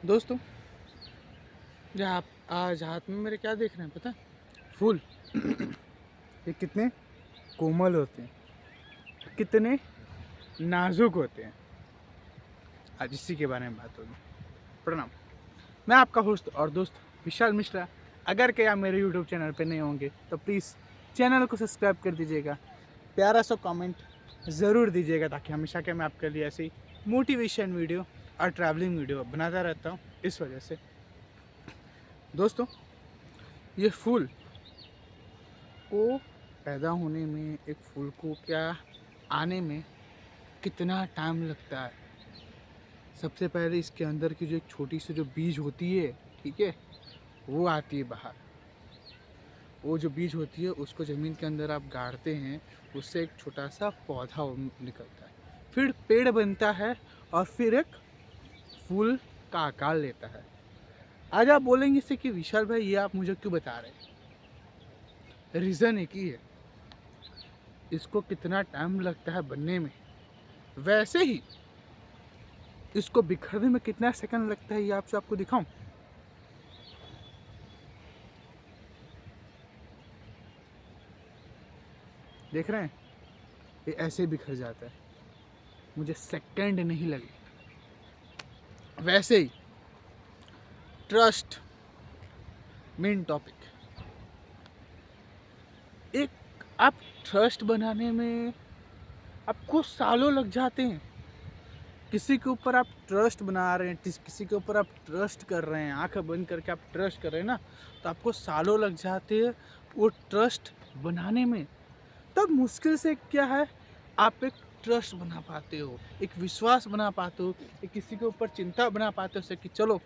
दोस्तों, ये आप आज हाथ में मेरे क्या देख रहे हैं पता है? फूल। ये कितने कोमल होते हैं, कितने नाजुक होते हैं। आज इसी के बारे में बात होगी। प्रणाम, मैं आपका होस्ट और दोस्त विशाल मिश्रा। अगर क्या मेरे यूट्यूब चैनल पे नहीं होंगे तो प्लीज़ चैनल को सब्सक्राइब कर दीजिएगा, प्यारा सा कमेंट ज़रूर दीजिएगा, ताकि हमेशा के मैं आपके लिए ऐसी मोटिवेशन वीडियो और ट्रैवलिंग वीडियो बनाता रहता हूँ। इस वजह से दोस्तों, ये फूल को पैदा होने में, एक फूल को क्या आने में कितना टाइम लगता है। सबसे पहले इसके अंदर की जो एक छोटी सी जो बीज होती है, ठीक है, वो आती है बाहर। वो जो बीज होती है उसको ज़मीन के अंदर आप गाड़ते हैं, उससे एक छोटा सा पौधा निकलता है, फिर पेड़ बनता है और फिर एक फूल का आकार लेता है। आज आप बोलेंगे इससे कि विशाल भाई, ये आप मुझे क्यों बता रहे हैं? रीज़न एक ही है, इसको कितना टाइम लगता है बनने में, वैसे ही इसको बिखरने में कितना सेकंड लगता है, ये आपको दिखाऊं। देख रहे हैं, ये ऐसे बिखर जाता है, मुझे सेकंड नहीं लगे। वैसे ही ट्रस्ट मेन टॉपिक। एक आप ट्रस्ट बनाने में आपको सालों लग जाते हैं। किसी के ऊपर आप ट्रस्ट बना रहे हैं, किसी के ऊपर आप ट्रस्ट कर रहे हैं, आंखें बंद करके आप ट्रस्ट कर रहे हैं ना, तो आपको सालों लग जाते हैं वो ट्रस्ट बनाने में। तब मुश्किल से क्या है, आप एक ट्रस्ट बना पाते हो, एक विश्वास बना पाते हो, एक किसी के ऊपर चिंता बना पाते हो कि चलो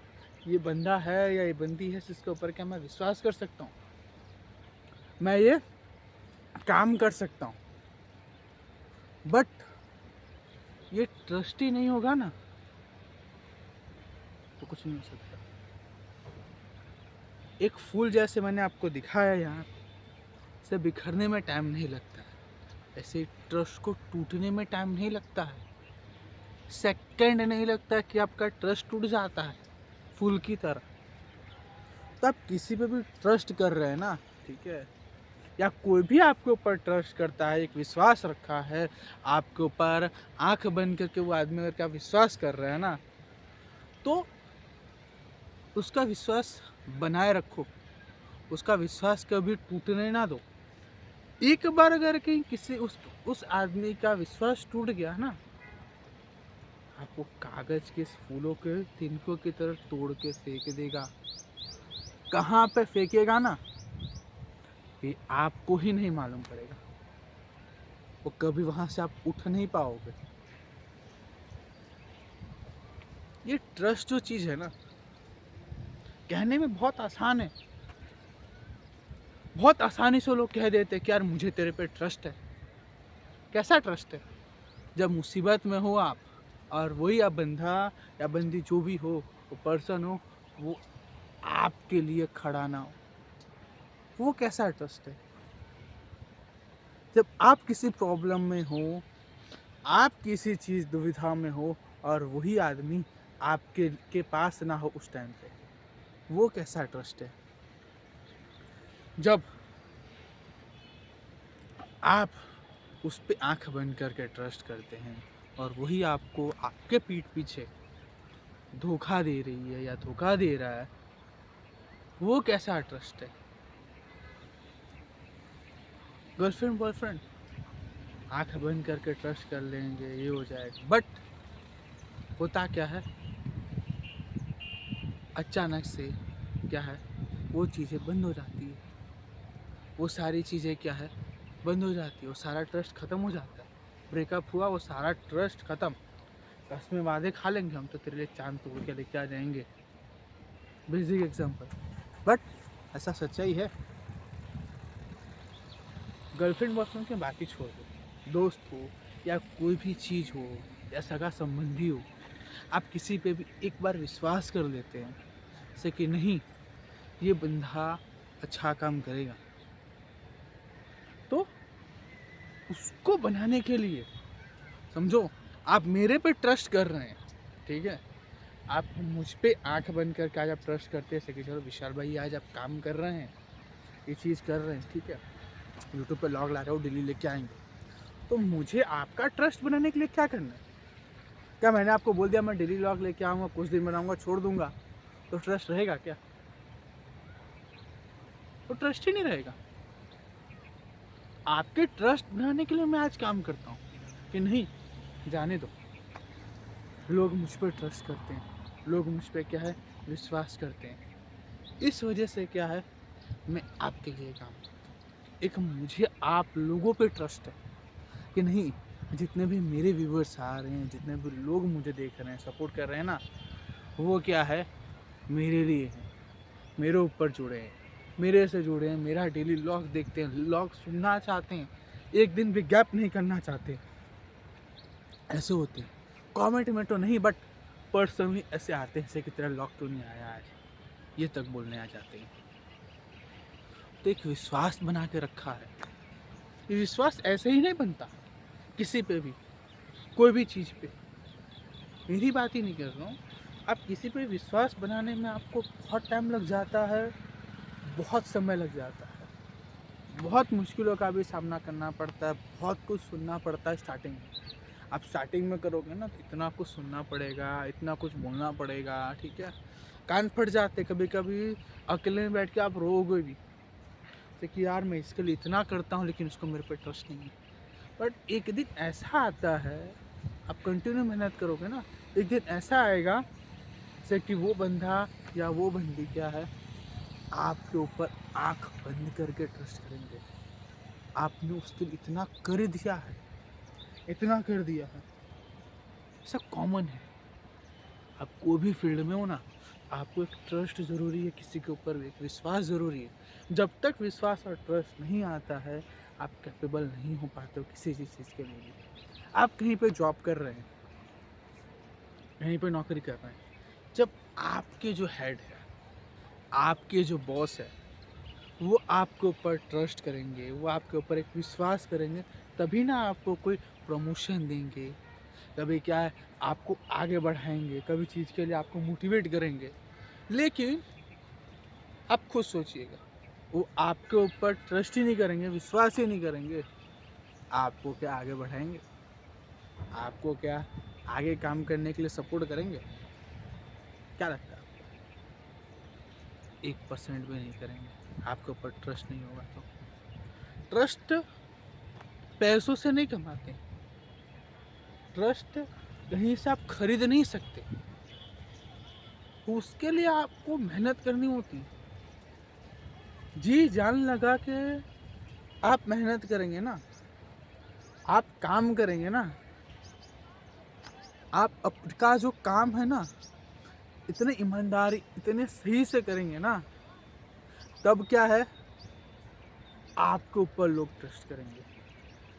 ये बंदा है या ये बंदी है जिसके ऊपर क्या मैं विश्वास कर सकता हूँ, मैं ये काम कर सकता हूँ। बट ये ट्रस्ट ही नहीं होगा ना, तो कुछ नहीं हो सकता। एक फूल जैसे मैंने आपको दिखाया यहाँ से बिखरने में टाइम नहीं लगता है, ऐसे ट्रस्ट को टूटने में टाइम नहीं लगता है, सेकंड नहीं लगता कि आपका ट्रस्ट टूट जाता है फूल की तरह। तो आप किसी पे भी ट्रस्ट कर रहे हैं ना, ठीक है, या कोई भी आपके ऊपर ट्रस्ट करता है, एक विश्वास रखा है आपके ऊपर, आंख बंद करके वो आदमी अगर क्या विश्वास कर रहे हैं ना, तो उसका विश्वास बनाए रखो, उसका विश्वास कभी टूटने ना दो। एक बार अगर कहीं किसी उस आदमी का विश्वास टूट गया ना, आपको कागज के फूलों के तिनकों की तरह तोड़ के फेंक देगा। कहाँ पे फेंकेगा ना, ये आपको ही नहीं मालूम पड़ेगा, वो कभी वहां से आप उठ नहीं पाओगे। ये ट्रस्ट जो चीज है ना, कहने में बहुत आसान है, बहुत आसानी से लोग कह देते हैं कि यार मुझे तेरे पे ट्रस्ट है। कैसा ट्रस्ट है? जब मुसीबत में हो आप, और वही आप बंदा या बंदी जो भी हो, वो पर्सन हो, वो आपके लिए खड़ा ना हो, वो कैसा ट्रस्ट है? जब आप किसी प्रॉब्लम में हो, आप किसी चीज़ दुविधा में हो, और वही आदमी आपके पास ना हो उस टाइम पे, वो कैसा ट्रस्ट है? जब आप उस पे आंख बंद करके ट्रस्ट करते हैं और वही आपको आपके पीठ पीछे धोखा दे रही है या धोखा दे रहा है, वो कैसा ट्रस्ट है? गर्लफ्रेंड बॉयफ्रेंड आंख बंद करके ट्रस्ट कर लेंगे, ये हो जाएगा, बट होता क्या है, अचानक से क्या है, वो चीज़ें बंद हो जाती है, वो सारी चीज़ें क्या है, बंद हो जाती है, वो सारा ट्रस्ट ख़त्म हो जाता है। ब्रेकअप हुआ, वो सारा ट्रस्ट ख़त्म। कसमें वादे खा लेंगे हम तो तेरे लिए चांद तोड़ के लेके आ जाएंगे, बेसिक एग्जाम्पल, बट ऐसा सच्चाई है। गर्लफ्रेंड बॉयफ्रेंड के बाकी छोड़ दो, दोस्त हो या कोई भी चीज़ हो या सगा संबंधी हो, आप किसी पे भी एक बार विश्वास कर लेते हैं से कि नहीं, ये बंदा अच्छा काम करेगा, तो उसको बनाने के लिए, समझो आप मेरे पे ट्रस्ट कर रहे हैं, ठीक है, आप मुझ पे आंख बंद करके आज आप ट्रस्ट करते हैं कि चलो विशाल भाई आज आप काम कर रहे हैं, ये चीज़ कर रहे हैं, ठीक है, यूट्यूब पे लॉग ला रहे हो, डेली लेके आएंगे, तो मुझे आपका ट्रस्ट बनाने के लिए क्या करना है? क्या मैंने आपको बोल दिया मैं डेली लॉग लेके आऊँगा, कुछ दिन बनाऊँगा, छोड़ दूँगा, तो ट्रस्ट रहेगा क्या? तो ट्रस्ट ही नहीं रहेगा। आपके ट्रस्ट बनाने के लिए मैं आज काम करता हूँ कि नहीं, जाने दो, लोग मुझ पर ट्रस्ट करते हैं, लोग मुझ पर क्या है विश्वास करते हैं, इस वजह से क्या है मैं आपके लिए काम करता हूँ। एक मुझे आप लोगों पे ट्रस्ट है कि नहीं, जितने भी मेरे व्यूवर्स आ रहे हैं, जितने भी लोग मुझे देख रहे हैं, सपोर्ट कर रहे हैं ना, वो क्या है मेरे लिए है, मेरे ऊपर जुड़े हैं, मेरे से जुड़े हैं, मेरा डेली लॉग देखते हैं, लॉग सुनना चाहते हैं, एक दिन भी गैप नहीं करना चाहते, ऐसे होते हैं। कमेंट में तो नहीं बट पर्सनली ऐसे आते हैं जैसे कि तेरा लॉग क्यों नहीं आया आज, ये तक बोलने आ जाते हैं। तो एक विश्वास बना के रखा है, ये विश्वास ऐसे ही नहीं बनता किसी पे भी, कोई भी चीज़ पे, मेरी बात ही नहीं कर रहा हूँ, आप किसी पे विश्वास बनाने में आपको बहुत टाइम लग जाता है, बहुत समय लग जाता है, बहुत मुश्किलों का भी सामना करना पड़ता है, बहुत कुछ सुनना पड़ता है स्टार्टिंग में। आप स्टार्टिंग में करोगे ना तो इतना कुछ सुनना पड़ेगा, इतना कुछ बोलना पड़ेगा, ठीक है, कान फट जाते कभी कभी, अकेले में बैठ के आप रोओगे भी कि यार मैं इसके लिए इतना करता हूँ लेकिन उसको मेरे पे ट्रस्ट नहीं है। बट एक दिन ऐसा आता है, आप कंटिन्यू मेहनत करोगे ना, एक दिन ऐसा आएगा जैसे कि वो बंदा या वो बंदी क्या है आपके ऊपर आंख बंद करके ट्रस्ट करेंगे। आपने उसके लिए इतना कर दिया है, इतना कर दिया है, सब कॉमन है। आप कोई भी फील्ड में हो ना, आपको एक ट्रस्ट ज़रूरी है, किसी के ऊपर एक विश्वास ज़रूरी है। जब तक विश्वास और ट्रस्ट नहीं आता है आप कैपेबल नहीं हो पाते हो किसी चीज़ के लिए भी। आप कहीं पे जॉब कर रहे हैं, कहीं पे नौकरी कर रहे हैं, जब आपके जो हेड है, आपके जो बॉस है, वो आपके ऊपर ट्रस्ट करेंगे, वो आपके ऊपर एक विश्वास करेंगे, तभी ना आपको कोई प्रमोशन देंगे, कभी क्या है आपको आगे बढ़ाएंगे, कभी चीज़ के लिए आपको मोटिवेट करेंगे। लेकिन आप खुद सोचिएगा, वो आपके ऊपर ट्रस्ट ही नहीं करेंगे, विश्वास ही नहीं करेंगे, आपको क्या आगे बढ़ाएंगे? आपको क्या आगे काम करने के लिए सपोर्ट करेंगे? क्या लगता है आपको? 1% भी नहीं करेंगे, आपके ऊपर ट्रस्ट नहीं होगा तो। ट्रस्ट पैसों से नहीं कमाते, ट्रस्ट कहीं से आप खरीद नहीं सकते, उसके लिए आपको मेहनत करनी होती है, जी जान लगा के आप मेहनत करेंगे ना, आप काम करेंगे ना, आप आपका जो काम है ना इतने ईमानदारी इतने सही से करेंगे ना, तब क्या है आपके ऊपर लोग ट्रस्ट करेंगे।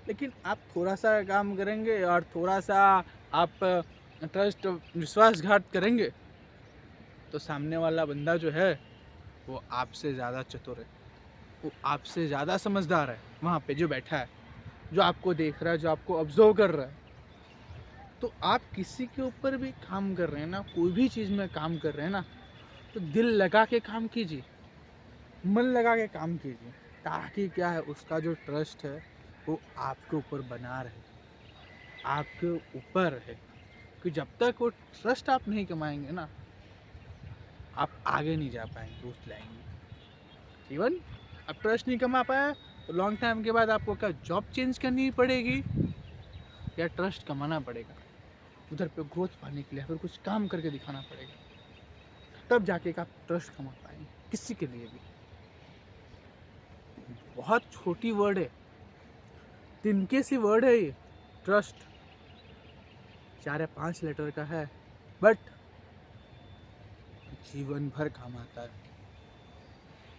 लेकिन आप थोड़ा सा काम करेंगे और थोड़ा सा आप ट्रस्ट विश्वासघात करेंगे तो सामने वाला बंदा जो है वो आपसे ज़्यादा चतुर है, वो आपसे ज़्यादा समझदार है, वहाँ पे जो बैठा है, जो आपको देख रहा है, जो आपको ऑब्जर्व कर रहा है। तो आप किसी के ऊपर भी काम कर रहे हैं ना, कोई भी चीज़ में काम कर रहे हैं ना, तो दिल लगा के काम कीजिए, मन लगा के काम कीजिए, ताकि क्या है उसका जो ट्रस्ट है वो आपके ऊपर बना रहे, आपके ऊपर है। कि जब तक वो ट्रस्ट आप नहीं कमाएंगे ना, आप आगे नहीं जा पाएंगे उस लाइन में। इवन आप ट्रस्ट नहीं कमा पाया तो लॉन्ग टाइम के बाद आपको क्या जॉब चेंज करनी पड़ेगी या ट्रस्ट कमाना पड़ेगा, उधर पे ग्रोथ पाने के लिए फिर कुछ काम करके दिखाना पड़ेगा, तब जाके आप ट्रस्ट कमा पाएंगे किसी के लिए भी। बहुत छोटी वर्ड है, तिनके सी वर्ड है ये, ट्रस्ट 4 या 5 लेटर का है, बट जीवन भर काम आता है,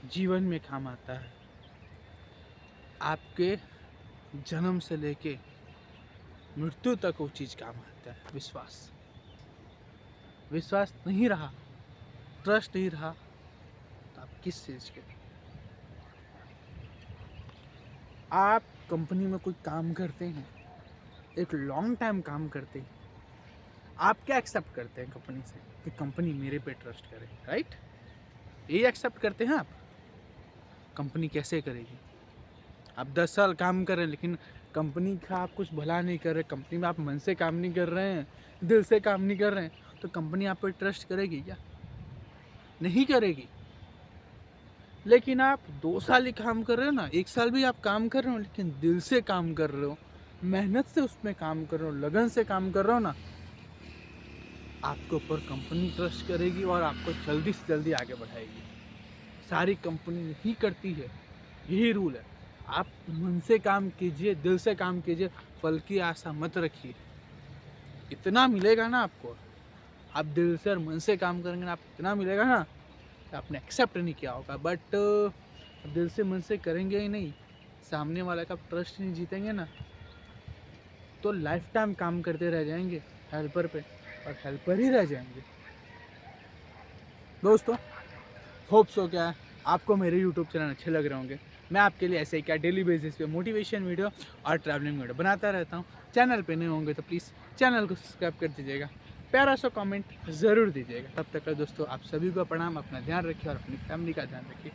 जीवन में काम आता है। आपके जन्म से लेके मृत्यु तक वो चीज़ काम आता है। विश्वास, विश्वास नहीं रहा, ट्रस्ट नहीं रहा तो आप किस चीज़ के? आप कंपनी में कोई काम करते हैं, एक लॉन्ग टाइम काम करते हैं, आप क्या एक्सेप्ट करते हैं कंपनी से कि कंपनी मेरे पे ट्रस्ट करे, राइट? ये एक्सेप्ट करते हैं आप? कंपनी कैसे करेगी? आप 10 साल काम कर रहे हैं लेकिन कंपनी का आप कुछ भला नहीं कर रहे, कंपनी में आप मन से काम नहीं कर रहे हैं, दिल से काम नहीं कर रहे हैं, तो कंपनी आप पर ट्रस्ट करेगी क्या? नहीं करेगी। लेकिन आप 2 साल ही काम कर रहे हो ना, 1 साल भी आप काम कर रहे हो लेकिन दिल से काम कर रहे हो, मेहनत से उसमें काम कर रहे हो, लगन से काम कर रहे हो ना, आपके ऊपर कंपनी ट्रस्ट करेगी और आपको जल्दी से जल्दी आगे बढ़ाएगी। सारी कंपनी यही करती है, यही रूल है। आप मन से काम कीजिए, दिल से काम कीजिए, फल की आशा मत रखिए। इतना मिलेगा ना आपको, आप दिल से और मन से काम करेंगे ना, आप इतना मिलेगा ना, आपने एक्सेप्ट नहीं किया होगा। बट दिल से मन से करेंगे ही नहीं, सामने वाला का ट्रस्ट नहीं जीतेंगे ना, तो लाइफ टाइम काम करते रह जाएंगे हेल्पर पे और हेल्पर ही रह जाएंगे। दोस्तों, होप सो क्या आपको मेरे यूट्यूब चैनल अच्छे लग रहे होंगे। मैं आपके लिए ऐसे ही क्या डेली बेसिस पे मोटिवेशन वीडियो और ट्रैवलिंग वीडियो बनाता रहता हूँ। चैनल पे नए होंगे तो प्लीज़ चैनल को सब्सक्राइब कर दीजिएगा, प्यारा सा कमेंट ज़रूर दीजिएगा। तब तक दोस्तों, आप सभी को प्रणाम, अपना ध्यान रखिए और अपनी फैमिली का ध्यान रखिए।